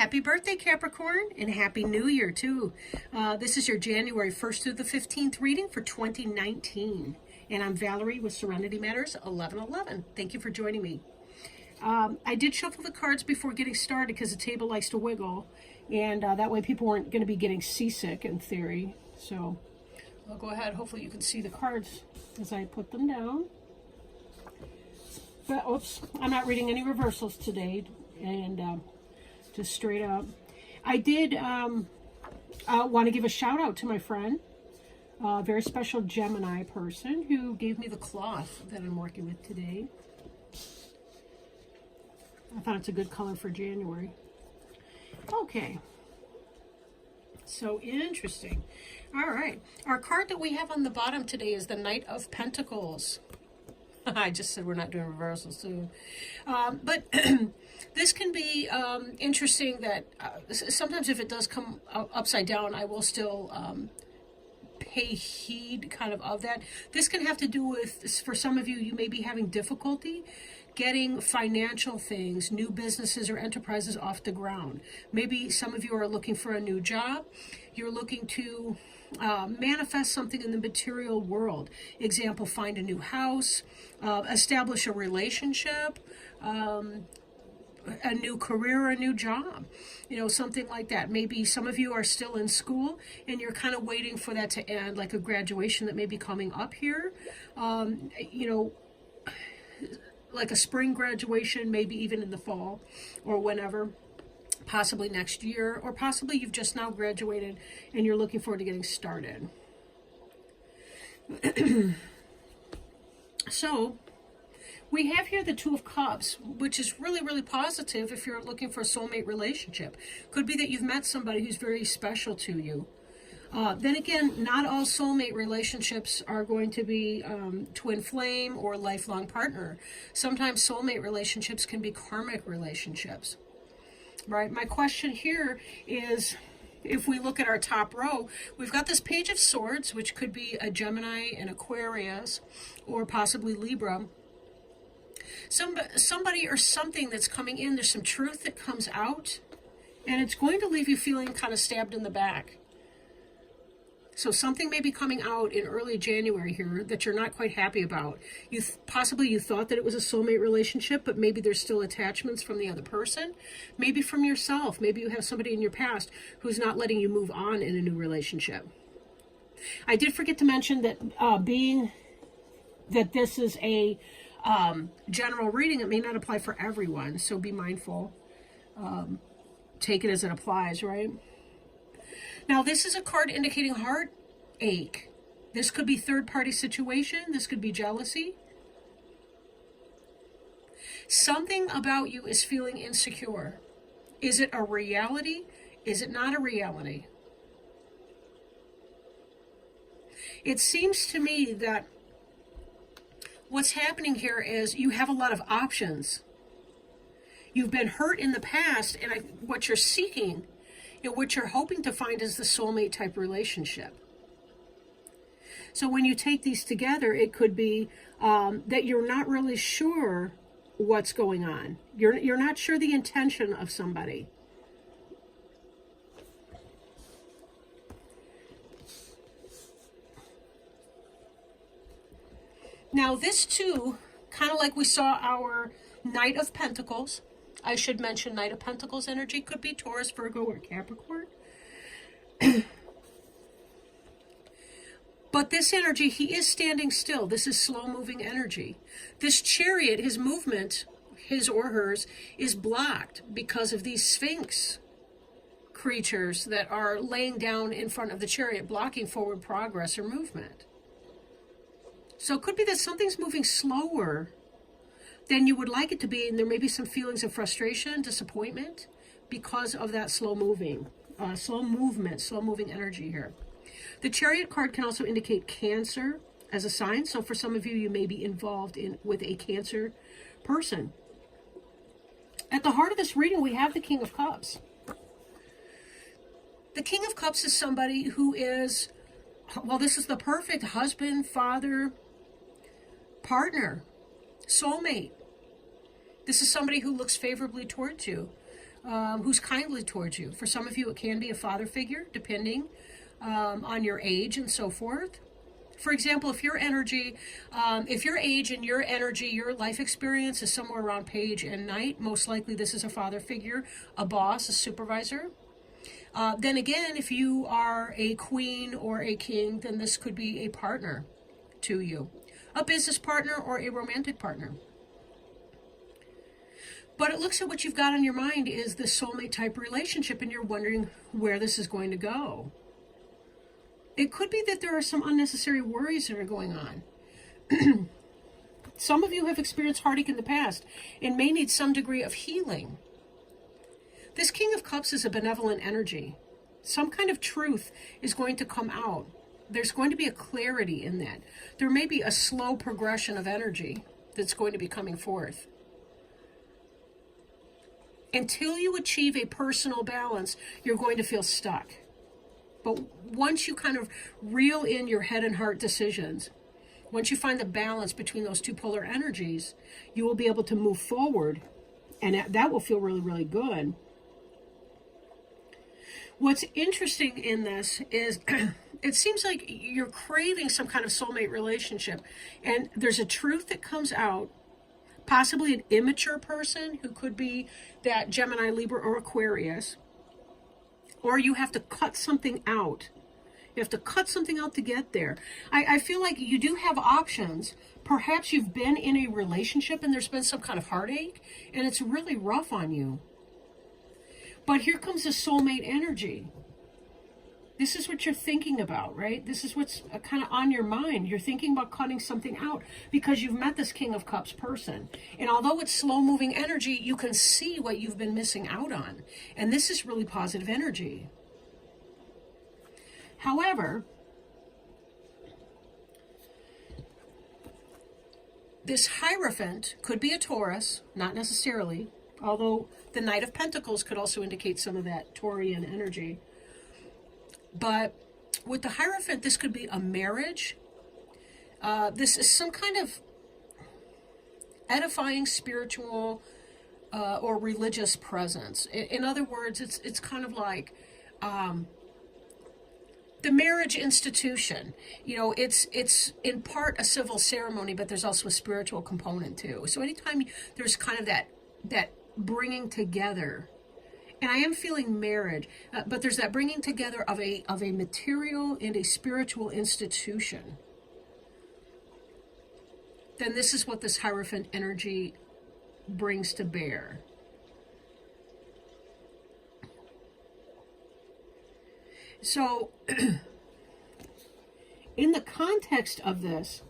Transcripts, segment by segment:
Happy birthday, Capricorn, and Happy New Year, too. This is your January 1st through the 15th reading for 2019. And I'm Valerie with Serenity Matters 1111. Thank you for joining me. I did shuffle the cards before getting started because the table likes to wiggle. And that way people weren't going to be getting seasick in theory. So I'll go ahead. Hopefully you can see the cards as I put them down. But, oops, I'm not reading any reversals today. And just straight up. I did want to give a shout out to my friend, a very special Gemini person who gave me the cloth that I'm working with today. I thought it's a good color for January. Okay. So interesting. All right. Our card that we have on the bottom today is the Knight of Pentacles. I just said we're not doing reversals too. But this can be interesting that sometimes if it does come upside down, I will still pay heed kind of that. This can have to do with, for some of you, you may be having difficulty getting financial things, new businesses or enterprises off the ground. Maybe some of you are looking for a new job. You're looking to manifest something in the material world. Example, find a new house, establish a relationship, a new career or a new job, something like that. Maybe some of you are still in school and you're kind of waiting for that to end, like a graduation that may be coming up here, like a spring graduation, maybe even in the fall or whenever, possibly next year, or possibly you've just now graduated and you're looking forward to getting started. So we have here the Two of Cups, which is really, really positive if you're looking for a soulmate relationship. Could be that you've met somebody who's very special to you. Then again, not all soulmate relationships are going to be twin flame or lifelong partner. Sometimes soulmate relationships can be karmic relationships. Right? My question here is, if we look at our top row, we've got this Page of Swords, which could be a Gemini, an Aquarius, or possibly Libra. Somebody or something that's coming in, there's some truth that comes out, and it's going to leave you feeling kind of stabbed in the back. So something may be coming out in early January here that you're not quite happy about. Possibly you thought that it was a soulmate relationship, but maybe there's still attachments from the other person. Maybe from yourself. Maybe you have somebody in your past who's not letting you move on in a new relationship. I did forget to mention that being that this is a general reading, it may not apply for everyone, so be mindful. Take it as it applies, right? Now, this is a card indicating heartache. This could be third-party situation. This could be jealousy. Something about you is feeling insecure. Is it a reality? Is it not a reality? It seems to me that what's happening here is you have a lot of options. You've been hurt in the past, and what you're seeking, what you're hoping to find is the soulmate type relationship. So when you take these together, it could be that you're not really sure what's going on. You're not sure the intention of somebody. Now this too, kind of like we saw our Knight of Pentacles, I should mention Knight of Pentacles energy could be Taurus, Virgo, or Capricorn. But this energy, he is standing still. This is slow-moving energy. This Chariot, his movement, his or hers, is blocked because of these Sphinx creatures that are laying down in front of the Chariot, blocking forward progress or movement. So it could be that something's moving slower than you would like it to be, and there may be some feelings of frustration, disappointment, because of that slow moving energy here. The Chariot card can also indicate Cancer as a sign. So for some of you, you may be involved with a Cancer person. At the heart of this reading, we have the King of Cups. The King of Cups is somebody who is, well, this is the perfect husband, father, partner, soulmate. This is somebody who looks favorably towards you. who's kindly towards you. For some of you, it can be a father figure, depending on your age and so forth. For example, if your energy, if your age and your energy, your life experience is somewhere around page and night, most likely this is a father figure, a boss, a supervisor. Then again, if you are a queen or a king, then this could be a partner to you, a business partner or a romantic partner. But it looks at what you've got on your mind is the soulmate type relationship, and you're wondering where this is going to go. It could be that there are some unnecessary worries that are going on. Some of you have experienced heartache in the past and may need some degree of healing. This King of Cups is a benevolent energy. Some kind of truth is going to come out. There's going to be a clarity in that. There may be a slow progression of energy that's going to be coming forth. Until you achieve a personal balance, you're going to feel stuck. But once you kind of reel in your head and heart decisions, once you find the balance between those two polar energies, you will be able to move forward, and that will feel really, really good. What's interesting in this is it seems like you're craving some kind of soulmate relationship, and there's a truth that comes out, possibly an immature person who could be that Gemini, Libra, or Aquarius. Or you have to cut something out. You have to cut something out to get there. I feel like you do have options. Perhaps you've been in a relationship and there's been some kind of heartache and it's really rough on you. But here comes the soulmate energy. This is what you're thinking about, right? This is what's kind of on your mind. You're thinking about cutting something out because you've met this King of Cups person. And although it's slow-moving energy, you can see what you've been missing out on. And this is really positive energy. However, this Hierophant could be a Taurus, not necessarily, although the Knight of Pentacles could also indicate some of that Taurian energy. But with the Hierophant, this could be a marriage. This is some kind of edifying spiritual or religious presence. In other words, it's kind of like the marriage institution. You know, it's in part a civil ceremony, but there's also a spiritual component too. So anytime there's kind of that bringing together. And I am feeling marriage, but there's that bringing together of a material and a spiritual institution. Then this is what this Hierophant energy brings to bear. So, in the context of this,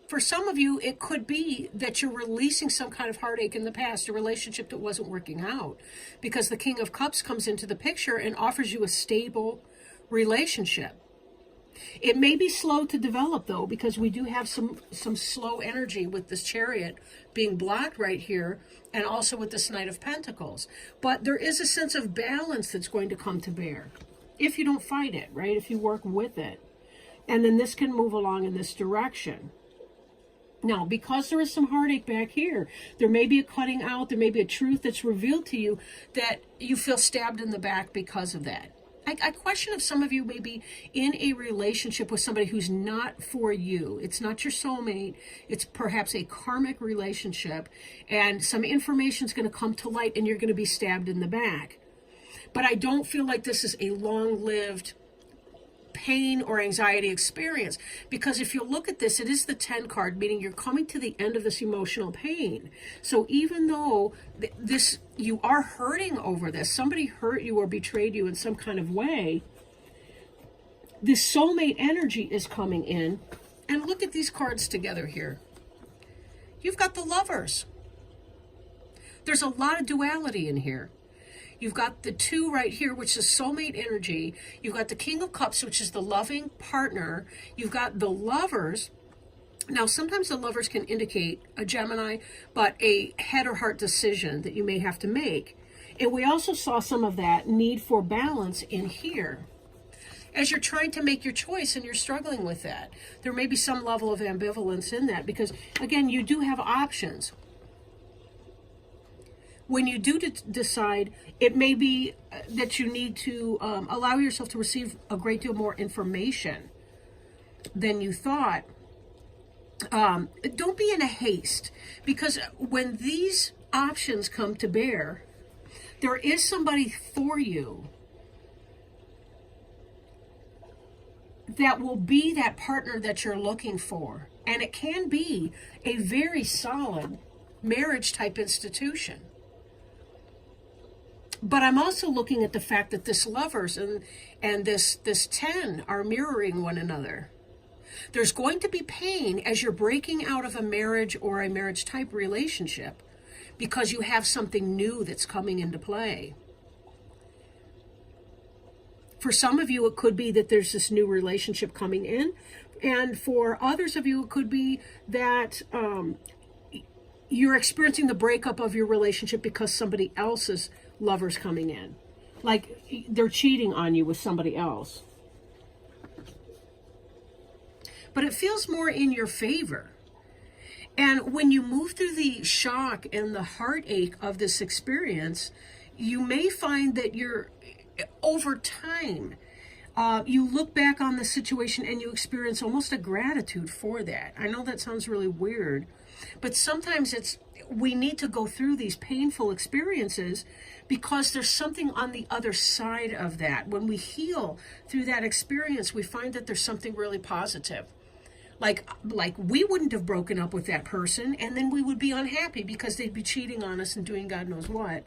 for some of you, it could be that you're releasing some kind of heartache in the past, a relationship that wasn't working out, because the King of Cups comes into the picture and offers you a stable relationship. It may be slow to develop, though, because we do have some slow energy with this Chariot being blocked right here, and also with this Knight of Pentacles. But there is a sense of balance that's going to come to bear, if you don't fight it, right? If you work with it. And then this can move along in this direction. Now, because there is some heartache back here, there may be a cutting out, there may be a truth that's revealed to you that you feel stabbed in the back because of that. I question if some of you may be in a relationship with somebody who's not for you. It's not your soulmate. It's perhaps a karmic relationship, and some information is going to come to light and you're going to be stabbed in the back. But I don't feel like this is a long-lived pain or anxiety experience, because if you look at this, it is the 10 card, meaning you're coming to the end of this emotional pain. So even though this, you are hurting over this, somebody hurt you or betrayed you in some kind of way, this soulmate energy is coming in. And look at these cards together here. You've got the Lovers. There's a lot of duality in here. You've got the 2 right here, which is soulmate energy. You've got the King of Cups, which is the loving partner. You've got the Lovers. Now, sometimes the Lovers can indicate a Gemini, but a head or heart decision that you may have to make. And we also saw some of that need for balance in here. As you're trying to make your choice and you're struggling with that, there may be some level of ambivalence in that because, again, you do have options. when you do decide, it may be that you need to allow yourself to receive a great deal more information than you thought. Don't be in a haste, because when these options come to bear, there is somebody for you that will be that partner that you're looking for. And it can be a very solid marriage type institution. But I'm also looking at the fact that this Lovers and this 10 are mirroring one another. There's going to be pain as you're breaking out of a marriage or a marriage type relationship, because you have something new that's coming into play. For some of you, it could be that there's this new relationship coming in. And for others of you, it could be that you're experiencing the breakup of your relationship because somebody else's lover's coming in. Like they're cheating on you with somebody else. But it feels more in your favor. And when you move through the shock and the heartache of this experience, you may find that you're, over time, you look back on the situation and you experience almost a gratitude for that. I know that sounds really weird, but sometimes we need to go through these painful experiences because there's something on the other side of that. When we heal through that experience, we find that there's something really positive. Like we wouldn't have broken up with that person, and then we would be unhappy because they'd be cheating on us and doing God knows what.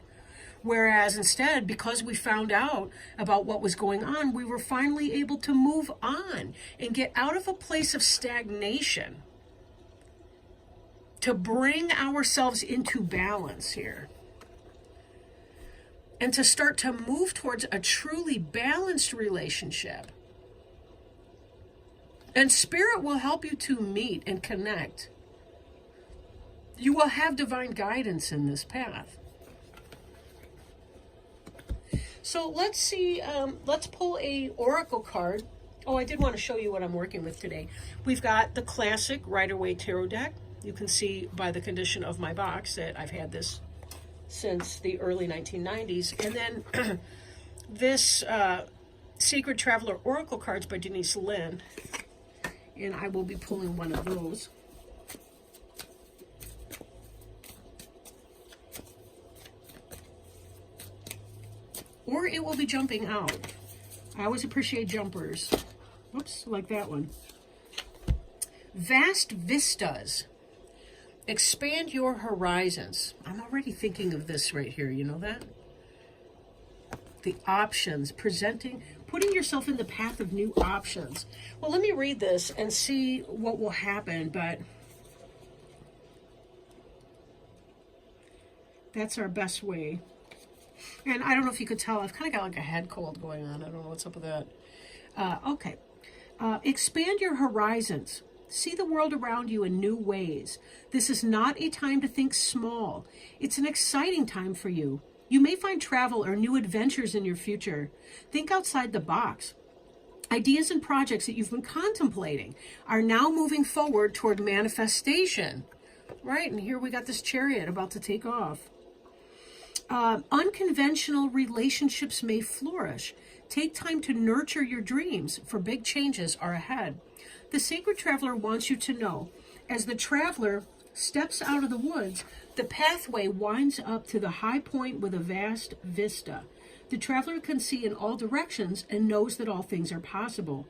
Whereas instead, because we found out about what was going on, we were finally able to move on and get out of a place of stagnation to bring ourselves into balance here. And to start to move towards a truly balanced relationship. And Spirit will help you to meet and connect. You will have divine guidance in this path. So let's see, let's pull a oracle card. Oh, I did want to show you what I'm working with today. We've got the classic Rider-Waite Tarot deck. You can see by the condition of my box that I've had this since the early 1990s. And then this Secret Traveler Oracle cards by Denise Lynn. And I will be pulling one of those. Or it will be jumping out. I always appreciate jumpers. Whoops, like that one. Vast vistas. Expand your horizons. I'm already thinking of this right here, you know that? The options, putting yourself in the path of new options. Well, let me read this and see what will happen, but that's our best way. And I don't know if you could tell, I've kind of got like a head cold going on. I don't know what's up with that. Okay. Expand your horizons. See the world around you in new ways. This is not a time to think small. It's an exciting time for you. You may find travel or new adventures in your future. Think outside the box. Ideas and projects that you've been contemplating are now moving forward toward manifestation. Right, and here we got this chariot about to take off. Unconventional relationships may flourish. Take time to nurture your dreams, for big changes are ahead. The Sacred Traveler wants you to know, as the traveler steps out of the woods, the pathway winds up to the high point with a vast vista. The traveler can see in all directions and knows that all things are possible.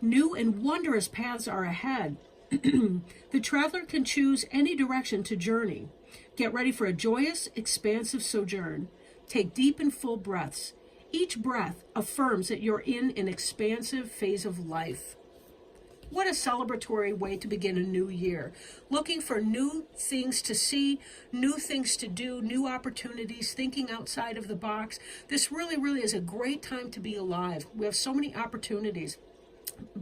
New and wondrous paths are ahead. The traveler can choose any direction to journey. Get ready for a joyous, expansive sojourn. Take deep and full breaths. Each breath affirms that you're in an expansive phase of life. What a celebratory way to begin a new year. Looking for new things to see, new things to do, new opportunities, thinking outside of the box. This really, really is a great time to be alive. We have so many opportunities.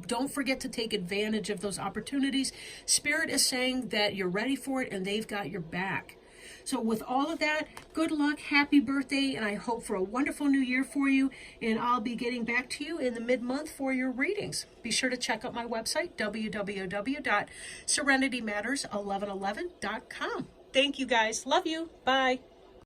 Don't forget to take advantage of those opportunities. Spirit is saying that you're ready for it and they've got your back. So with all of that, good luck, happy birthday, and I hope for a wonderful new year for you. And I'll be getting back to you in the mid-month for your readings. Be sure to check out my website, www.serenitymatters1111.com. Thank you guys. Love you. Bye.